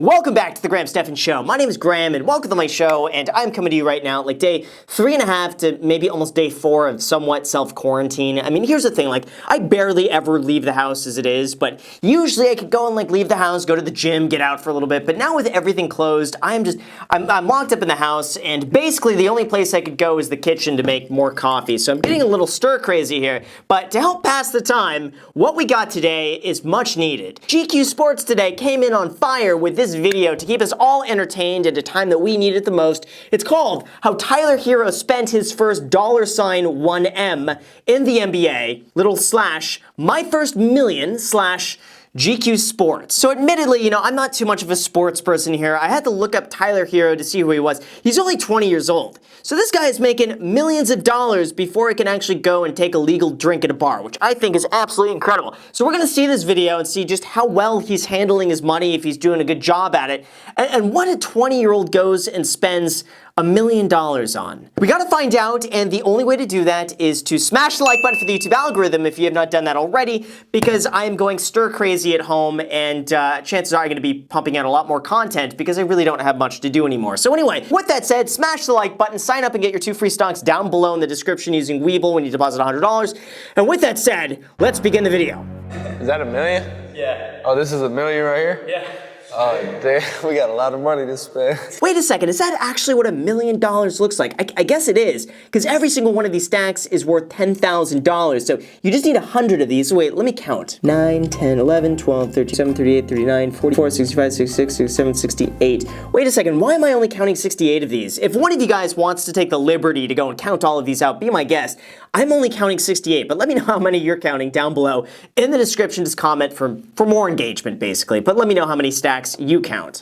Welcome back to the Stephan Show. My name is Graham and welcome to my show, and I'm coming to you right now like day 3.5 to maybe almost day 4 of somewhat self-quarantine. I mean, here's the thing, like, I barely ever leave the house as it is, but usually I could go and like leave the house, go to the gym, get out for a little bit, but now with everything closed, I'm locked up in the house, and basically the only place I could go is the kitchen to make more coffee, so I'm getting a little stir-crazy here, but to help pass the time, what we got today is much needed. GQ Sports today came in on fire with this video to keep us all entertained at a time that we need it the most. It's called How Tyler Herro Spent His First $1M in the NBA, my first million GQ Sports. So admittedly, I'm not too much of a sports person here. I had to look up Tyler Herro to see who he was. He's only 20 years old. So this guy is making millions of dollars before he can actually go and take a legal drink at a bar, which I think is absolutely incredible. So we're gonna see this video and see just how well he's handling his money, if he's doing a good job at it, and what a 20-year-old goes and spends $1 million on. We gotta find out, and the only way to do that is to smash the like button for the YouTube algorithm if you have not done that already, because I am going stir crazy at home, and chances are I'm gonna be pumping out a lot more content because I really don't have much to do anymore. So anyway, with that said, smash the like button, sign up and get your 2 free stocks down below in the description using Webull when you deposit $100. And with that said, let's begin the video. Is that $1 million? Yeah. Oh, this is $1 million right here? Yeah. Oh, damn, we got a lot of money to spend. Wait a second, is that actually what $1 million looks like? I guess it is, because every single one of these stacks is worth $10,000, so you just need 100 of these. So wait, let me count. 9, 10, 11, 12, 13, 7, 38, 39, 44, 65, 66, 67, 68. Wait a second, why am I only counting 68 of these? If one of you guys wants to take the liberty to go and count all of these out, be my guest. I'm only counting 68, but let me know how many you're counting down below in the description. Just comment for more engagement, basically. But let me know how many stacks you count.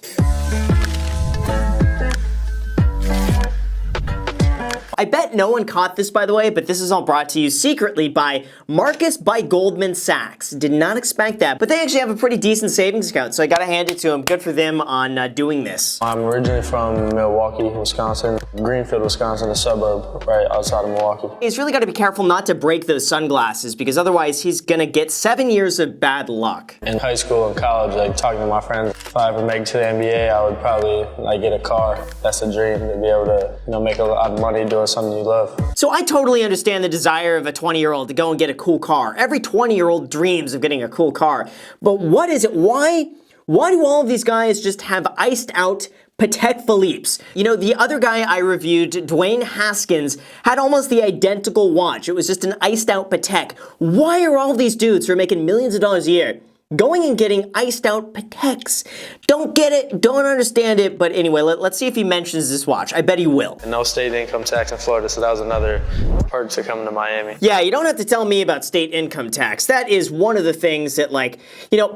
I bet no one caught this, by the way, but this is all brought to you secretly by Marcus by Goldman Sachs. Did not expect that, but they actually have a pretty decent savings account, so I gotta hand it to them. Good for them on doing this. I'm originally from Milwaukee, Wisconsin. Greenfield, Wisconsin, a suburb right outside of Milwaukee. He's really got to be careful not to break those sunglasses, because otherwise he's gonna get 7 years of bad luck. In high school and college, like talking to my friends, if I ever make it to the NBA, I would probably get a car. That's a dream, to be able to make a lot of money doing something you love. So I totally understand the desire of a 20-year-old to go and get a cool car. Every 20-year-old dreams of getting a cool car. But what is it? Why do all of these guys just have iced out Patek Philippe's? The other guy I reviewed, Dwayne Haskins, had almost the identical watch. It was just an iced out Patek. Why are all these dudes who are making millions of dollars a year going and getting iced out Pateks? Don't get it, don't understand it, but anyway, let's see if he mentions this watch. I bet he will. No state income tax in Florida, so that was another perk to coming to Miami. Yeah, you don't have to tell me about state income tax. That is one of the things that,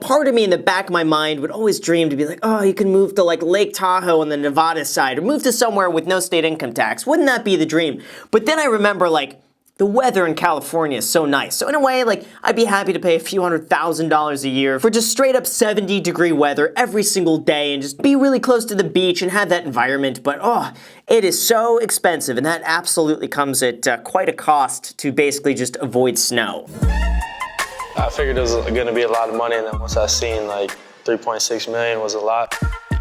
part of me in the back of my mind would always dream to be like, oh, you can move to Lake Tahoe on the Nevada side, or move to somewhere with no state income tax. Wouldn't that be the dream? But then I remember, the weather in California is so nice. So in a way, I'd be happy to pay a few $100,000 a year for just straight up 70-degree weather every single day and just be really close to the beach and have that environment. But it is so expensive, and that absolutely comes at quite a cost to basically just avoid snow. I figured it was going to be a lot of money, and then once I seen 3.6 million was a lot.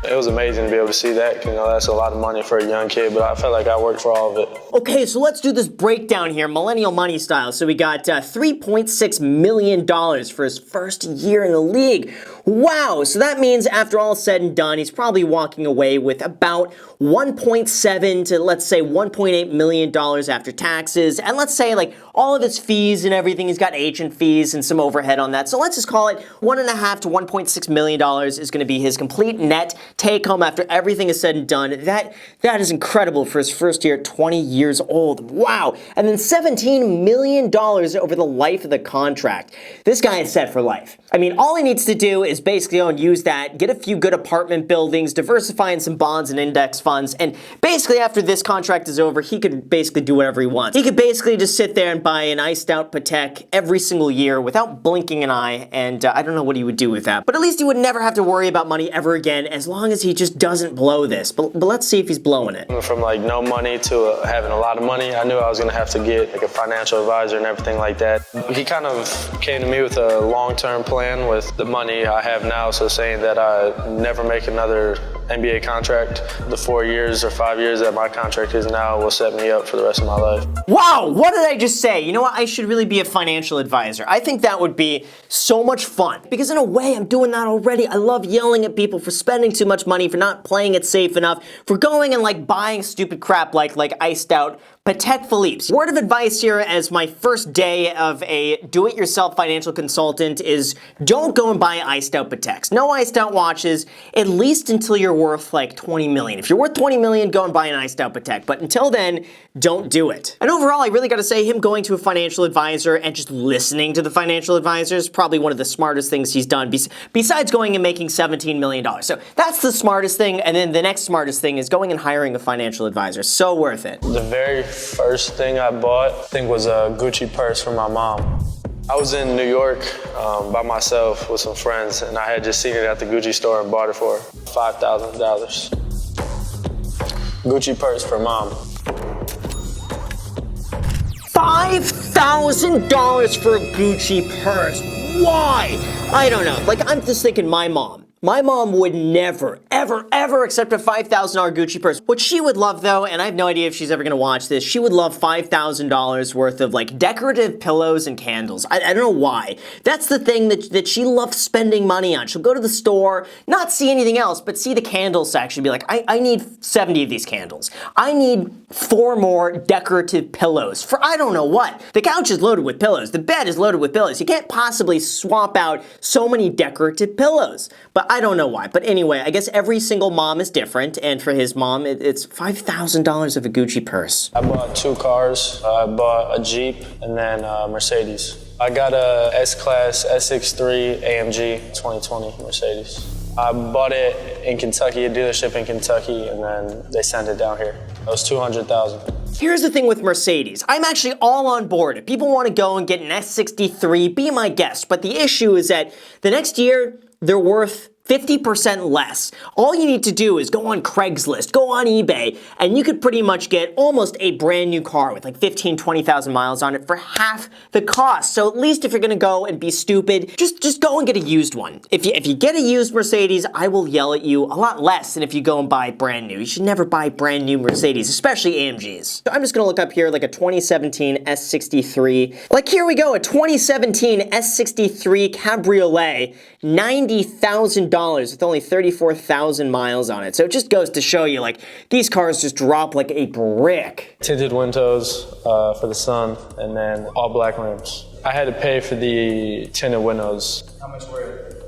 It was amazing to be able to see that. That's a lot of money for a young kid, but I felt like I worked for all of it. Okay, so let's do this breakdown here, millennial money style. So we got $3.6 million for his first year in the league. Wow, so that means after all is said and done, he's probably walking away with about 1.7 to, let's say, $1.8 million after taxes. And let's say, all of his fees and everything, he's got agent fees and some overhead on that. So let's just call it $1.5 to $1.6 million is going to be his complete net take home after everything is said and done. That is incredible for his first year at 20 years old. Wow. And then $17 million over the life of the contract. This guy is set for life. I mean, all he needs to do is basically go and use that, get a few good apartment buildings, diversify in some bonds and index funds, and basically after this contract is over, he could basically do whatever he wants. He could basically just sit there and buy an iced out Patek every single year without blinking an eye, and I don't know what he would do with that. But at least he would never have to worry about money ever again as long as he just doesn't blow this. But let's see if he's blowing it. From no money to having a lot of money, I knew I was going to have to get a financial advisor and everything like that. He kind of came to me with a long-term plan with the money I I have now, so saying that I never make another NBA contract, the 4 years or 5 years that my contract is now will set me up for the rest of my life. Wow, what did I just say? You know what? I should really be a financial advisor. I think that would be so much fun. Because in a way, I'm doing that already. I love yelling at people for spending too much money, for not playing it safe enough, for going and like buying stupid crap like iced out Patek Philippe's. Word of advice here as my first day of a do-it-yourself financial consultant is don't go and buy iced out Pateks. No iced out watches, at least until you're worth like 20 million. If you're worth 20 million, go and buy an iced out Patek. But until then, don't do it. And overall, I really gotta say, him going to a financial advisor and just listening to the financial advisor is probably one of the smartest things he's done, besides going and making $17 million. So that's the smartest thing, and then the next smartest thing is going and hiring a financial advisor. So worth it. The very first thing I bought, I think, was a Gucci purse for my mom. I was in New York by myself with some friends, and I had just seen it at the Gucci store and bought it for $5,000. Gucci purse for mom. $5,000 for a Gucci purse. Why? I don't know. Like, I'm just thinking my mom. My mom would never, ever, ever accept a $5,000 Gucci purse. What she would love, though, and I have no idea if she's ever gonna watch this, she would love $5,000 worth of like decorative pillows and candles. I don't know why. That's the thing that she loves spending money on. She'll go to the store, not see anything else, but see the candle section, be like, I need 70 of these candles. I need 4 more decorative pillows for I don't know what. The couch is loaded with pillows. The bed is loaded with pillows. You can't possibly swap out so many decorative pillows. But I don't know why. But anyway, I guess every single mom is different, and for his mom, it's $5,000 of a Gucci purse. I bought 2 cars. I bought a Jeep and then a Mercedes. I got a S-Class S63 AMG 2020 Mercedes. I bought it in Kentucky, a dealership in Kentucky, and then they sent it down here. It was $200,000. Here's the thing with Mercedes. I'm actually all on board. If people want to go and get an S63, be my guest. But the issue is that the next year, they're worth 50% less. All you need to do is go on Craigslist, go on eBay, and you could pretty much get almost a brand new car with like 15, 20,000 miles on it for half the cost. So at least if you're gonna go and be stupid, just go and get a used one. If you get a used Mercedes, I will yell at you a lot less than if you go and buy brand new. You should never buy brand new Mercedes, especially AMGs. So I'm just gonna look up here like a 2017 S63. Like here we go, a 2017 S63 Cabriolet, $90,000 with only 34,000 miles on it. So it just goes to show you, like, these cars just drop like a brick. Tinted windows for the sun, and then all black rims. I had to pay for the tinted windows. How much were it?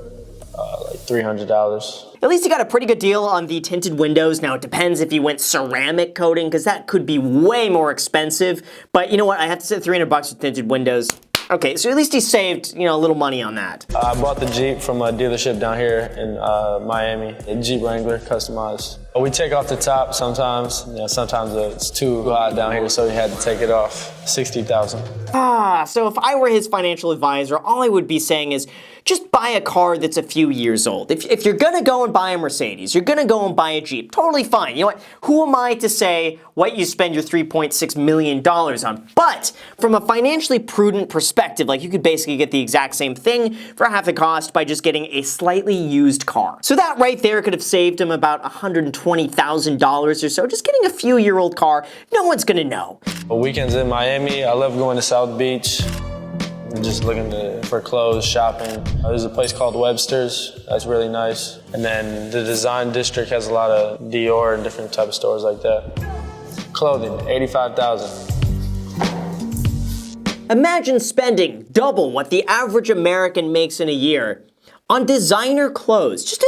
Like $300. At least you got a pretty good deal on the tinted windows. Now, it depends if you went ceramic coating, because that could be way more expensive. But you know what? I have to say $300 for tinted windows. Okay, so at least he saved, you know, a little money on that. I bought the Jeep from a dealership down here in Miami, a Jeep Wrangler, customized. We take off the top sometimes. You know, sometimes it's too hot down here, so we had to take it off. 60,000. So if I were his financial advisor, all I would be saying is just buy a car that's a few years old. If you're gonna go and buy a Mercedes, you're gonna go and buy a Jeep, totally fine. You know what? Who am I to say what you spend your $3.6 million on? But from a financially prudent perspective, like you could basically get the exact same thing for half the cost by just getting a slightly used car. So that right there could have saved him about $120,000 or so. Just getting a few-year-old car, no one's gonna know. Weekends in Miami, I love going to South Beach. Just looking for clothes, shopping. There's a place called Webster's. That's really nice. And then the Design District has a lot of Dior and different type of stores like that. Clothing, $85,000. Imagine spending double what the average American makes in a year on designer clothes. Just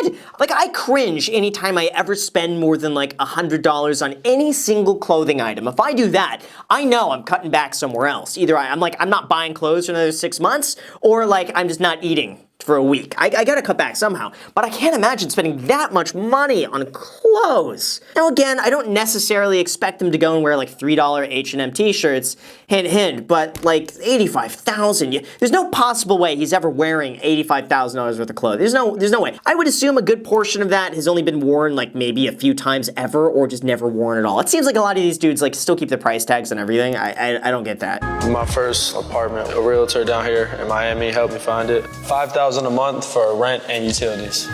imagine. Like, I cringe anytime I ever spend more than like $100 on any single clothing item. If I do that, I know I'm cutting back somewhere else. Either I'm not buying clothes for another 6 months, or like I'm just not eating for a week. I gotta cut back somehow. But I can't imagine spending that much money on clothes. Now again, I don't necessarily expect them to go and wear like $3 H&M t-shirts, hint hint, but like $85,000. There's no possible way he's ever wearing $85,000 worth of clothes. There's no way. I would assume a good portion of that has only been worn like maybe a few times ever, or just never worn at all. It seems like a lot of these dudes like still keep their price tags and everything. I don't get that. My first apartment, a realtor down here in Miami helped me find it. $5,000 $60,000 a month for rent and utilities.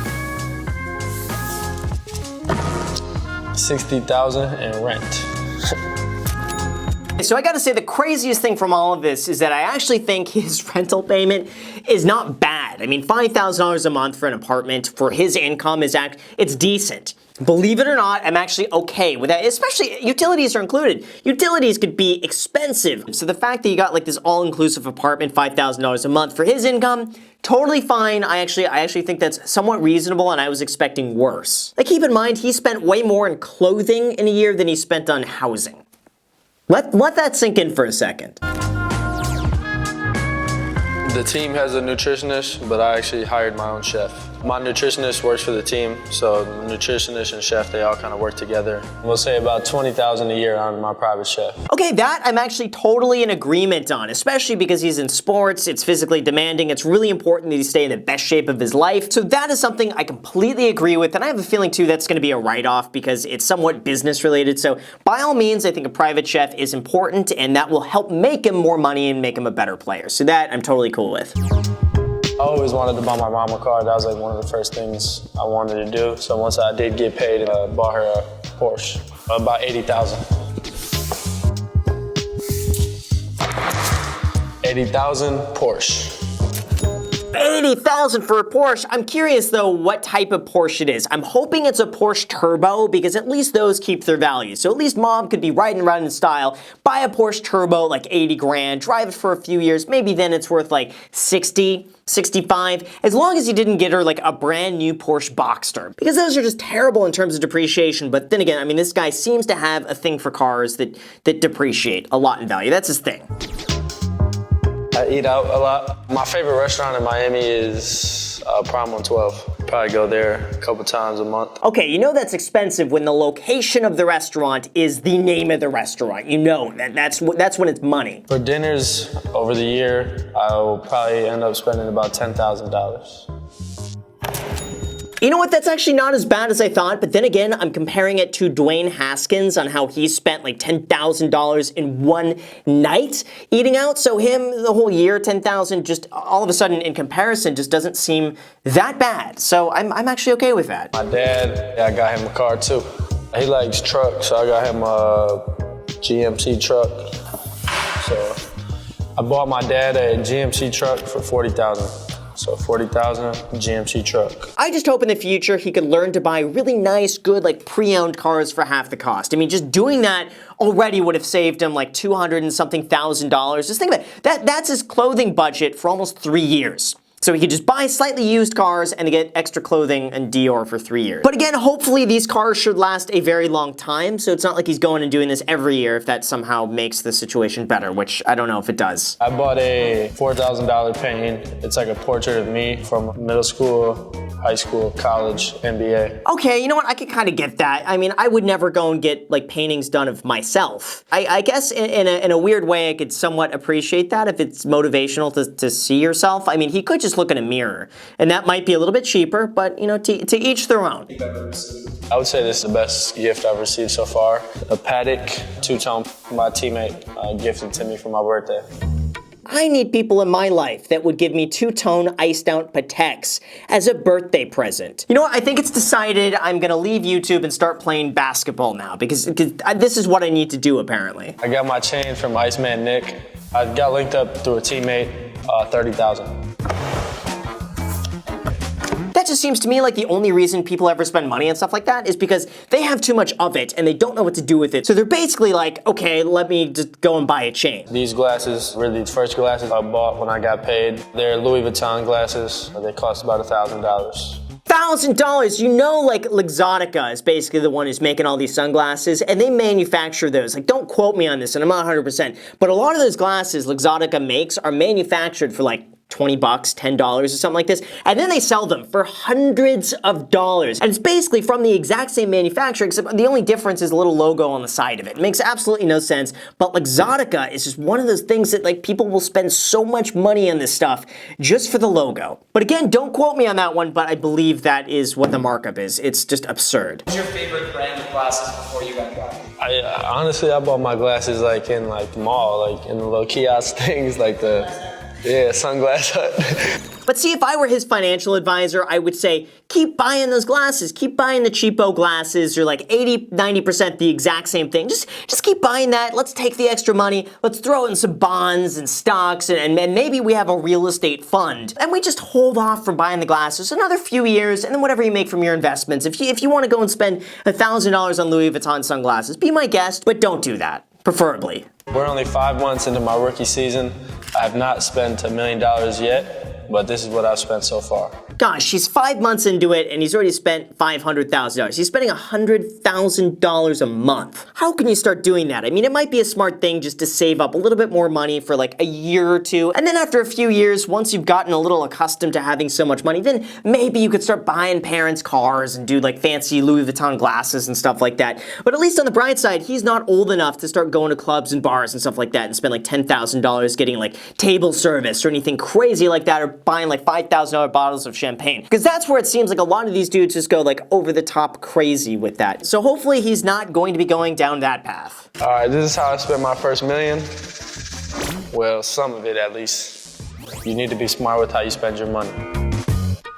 $60,000 in rent. So I gotta say the craziest thing from all of this is that I actually think his rental payment is not bad. I mean, $5,000 a month for an apartment for his income it's decent. Believe it or not, I'm actually okay with that, especially utilities are included. Utilities could be expensive. So the fact that you got like this all-inclusive apartment, $5,000 a month for his income, totally fine. I actually think that's somewhat reasonable, and I was expecting worse. Like, keep in mind, he spent way more in clothing in a year than he spent on housing. Let that sink in for a second. The team has a nutritionist, but I actually hired my own chef. My nutritionist works for the team, so the nutritionist and chef, they all kind of work together. We'll say about $20,000 a year on my private chef. Okay, that I'm actually totally in agreement on, especially because he's in sports, it's physically demanding, it's really important that he stay in the best shape of his life. So that is something I completely agree with, and I have a feeling too that's gonna be a write-off because it's somewhat business related. So by all means, I think a private chef is important, and that will help make him more money and make him a better player. So that I'm totally cool with. I always wanted to buy my mom a car. That was like one of the first things I wanted to do. So once I did get paid, I bought her a Porsche, about $80,000. $80,000 Porsche. $80,000 for a Porsche. I'm curious though what type of Porsche it is. I'm hoping it's a Porsche Turbo because at least those keep their value. So at least mom could be riding around in style, buy a Porsche Turbo like 80 grand, drive it for a few years, maybe then it's worth like 60, 65, as long as you didn't get her like a brand new Porsche Boxster. Because those are just terrible in terms of depreciation, but then again, I mean, this guy seems to have a thing for cars that depreciate a lot in value. That's his thing. I eat out a lot. My favorite restaurant in Miami is Prime 112. Probably go there a couple times a month. Okay, you know that's expensive when the location of the restaurant is the name of the restaurant. You know that's when it's money. For dinners over the year, I will probably end up spending about $10,000. You know what, that's actually not as bad as I thought, but then again, I'm comparing it to Dwayne Haskins on how he spent like $10,000 in one night eating out. So him, the whole year, $10,000, just all of a sudden in comparison just doesn't seem that bad. So I'm actually okay with that. My dad, I got him a car too. He likes trucks, so I got him a GMC truck. So I bought my dad a GMC truck for $40,000. So $40,000 GMC truck. I just hope in the future he could learn to buy really nice, good, like pre-owned cars for half the cost. I mean, just doing that already would have saved him like $200 and something thousand. Just think about it. That's his clothing budget for almost 3 years. So he could just buy slightly used cars and get extra clothing and Dior for 3 years. But again, hopefully these cars should last a very long time, so it's not like he's going and doing this every year if that somehow makes the situation better, which I don't know if it does. I bought a $4,000 painting. It's like a portrait of me from middle school, high school, college, MBA. Okay, you know what? I could kind of get that. I mean, I would never go and get like paintings done of myself. I guess in a weird way, I could somewhat appreciate that if it's motivational to see yourself. I mean, he could just look in a mirror, and that might be a little bit cheaper, but you know, to each their own. I would say this is the best gift I've received so far. A Patek two-tone my teammate gifted to me for my birthday. I need people in my life that would give me two-tone iced out Pateks as a birthday present. You know what? I think it's decided I'm gonna leave YouTube and start playing basketball now because this is what I need to do apparently. I got my chain from Iceman Nick. I got linked up through a teammate, $30,000. That just seems to me like the only reason people ever spend money on stuff like that is because they have too much of it and they don't know what to do with it. So they're basically like, okay, let me just go and buy a chain. These glasses were the first glasses I bought when I got paid. They're Louis Vuitton glasses. They cost about $1,000. $1,000, you know, like Luxottica is basically the one who's making all these sunglasses, and they manufacture those. Like, don't quote me on this, and I'm not 100%, but a lot of those glasses Luxottica makes are manufactured for like $20, $10 or something like this, and then they sell them for hundreds of dollars. And it's basically from the exact same manufacturer, except the only difference is a little logo on the side of it. It makes absolutely no sense, but Luxottica is just one of those things that like people will spend so much money on this stuff just for the logo. But again, don't quote me on that one, but I believe that is what the markup is. It's just absurd. What was your favorite brand of glasses before you got glasses? Honestly, I bought my glasses like in like the mall, like in the little kiosk things, like the Yeah, Sunglass Hut. But see, if I were his financial advisor, I would say, keep buying those glasses. Keep buying the cheapo glasses. You're like 80, 90% the exact same thing. Just keep buying that. Let's take the extra money. Let's throw in some bonds and stocks, and maybe we have a real estate fund. And we just hold off from buying the glasses another few years, and then whatever you make from your investments. If you want to go and spend $1,000 on Louis Vuitton sunglasses, be my guest, but don't do that, preferably. We're only 5 months into my rookie season. I have not spent $1 million yet, but this is what I've spent so far. Gosh, he's 5 months into it and he's already spent $500,000. He's spending $100,000 a month. How can you start doing that? I mean, it might be a smart thing just to save up a little bit more money for like a year or two. And then after a few years, once you've gotten a little accustomed to having so much money, then maybe you could start buying parents' cars and do like fancy Louis Vuitton glasses and stuff like that. But at least on the bright side, he's not old enough to start going to clubs and bars and stuff like that and spend like $10,000 getting like table service or anything crazy like that, or buying like $5,000 bottles of champagne. Because that's where it seems like a lot of these dudes just go like over the top crazy with that. So hopefully he's not going to be going down that path. All right, this is how I spent my first $1 million. Well, some of it at least. You need to be smart with how you spend your money.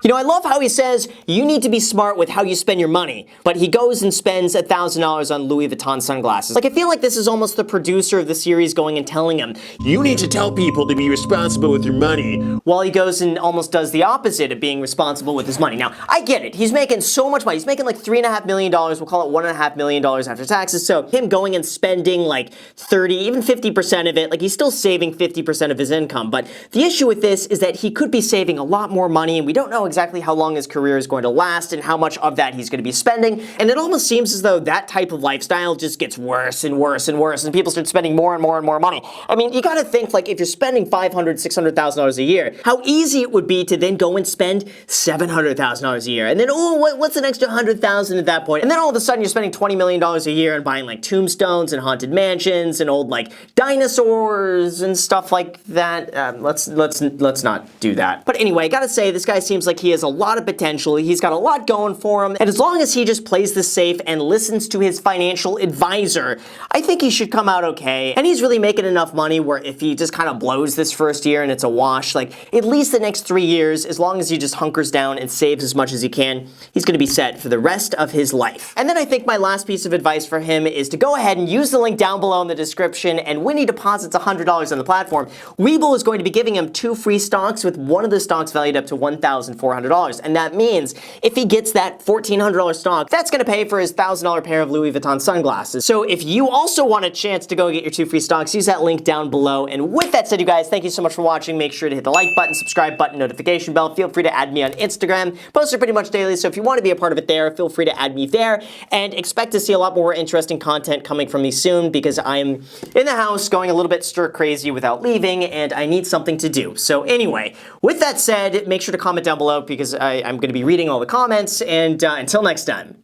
You know, I love how he says you need to be smart with how you spend your money, but he goes and spends $1,000 on Louis Vuitton sunglasses. Like, I feel like this is almost the producer of the series going and telling him, you need to tell people to be responsible with your money, while he goes and almost does the opposite of being responsible with his money. Now, I get it. He's making so much money. He's making like $3.5 million. We'll call it $1.5 million after taxes. So him going and spending like 30, even 50% of it, like he's still saving 50% of his income. But the issue with this is that he could be saving a lot more money, and we don't know exactly how long his career is going to last and how much of that he's going to be spending. And it almost seems as though that type of lifestyle just gets worse and worse and worse, and people start spending more and more and more money. I mean, you got to think, like, if you're spending $500,000, $600,000 a year, how easy it would be to then go and spend $700,000 a year. And then, oh, what's an extra $100,000 at that point? And then all of a sudden you're spending $20 million a year and buying like tombstones and haunted mansions and old like dinosaurs and stuff like that. Let's not do that. But anyway, I gotta say, this guy seems like he has a lot of potential. He's got a lot going for him. And as long as he just plays this safe and listens to his financial advisor, I think he should come out okay. And he's really making enough money where if he just kind of blows this first year and it's a wash, like at least the next 3 years, as long as he just hunkers down and saves as much as he can, he's going to be set for the rest of his life. And then I think my last piece of advice for him is to go ahead and use the link down below in the description, and when he deposits $100 on the platform, Webull is going to be giving him 2 free stocks, with one of the stocks valued up to $1,400. And that means if he gets that $1,400 stock, that's going to pay for his $1,000 pair of Louis Vuitton sunglasses. So if you also want a chance to go get your 2 free stocks, use that link down below. And with that said, you guys, thank you so much for watching. Make sure to hit the like button, subscribe button, notification bell. Feel free to add me on Instagram. Posts are pretty much daily, so if you want to be a part of it there, feel free to add me there. And expect to see a lot more interesting content coming from me soon, because I'm in the house going a little bit stir crazy without leaving, and I need something to do. So anyway, with that said, make sure to comment down below, because I'm going to be reading all the comments, and until next time.